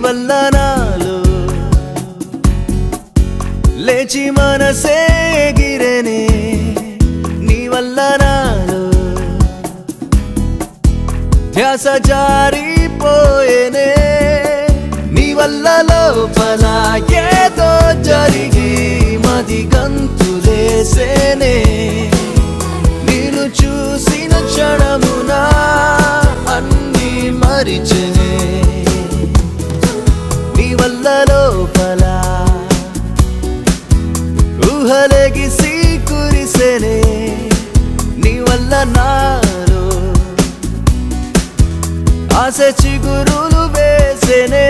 వల్ల నాలో లేచి మనసే గిరేనే నీ వల్ల నాలో ధ్యాస జారిపోయేనే నీ వల్ల లోపల ఏదో జరిగి మది గంతులేసేనే నేను చూసిన క్షణమున అన్నీ మరిచెనే నీ వల్ల లోపల ఊహలెగిసి కురిసెనే నీ వల్ల నాలో ఆశ చిగురులు వేసెనే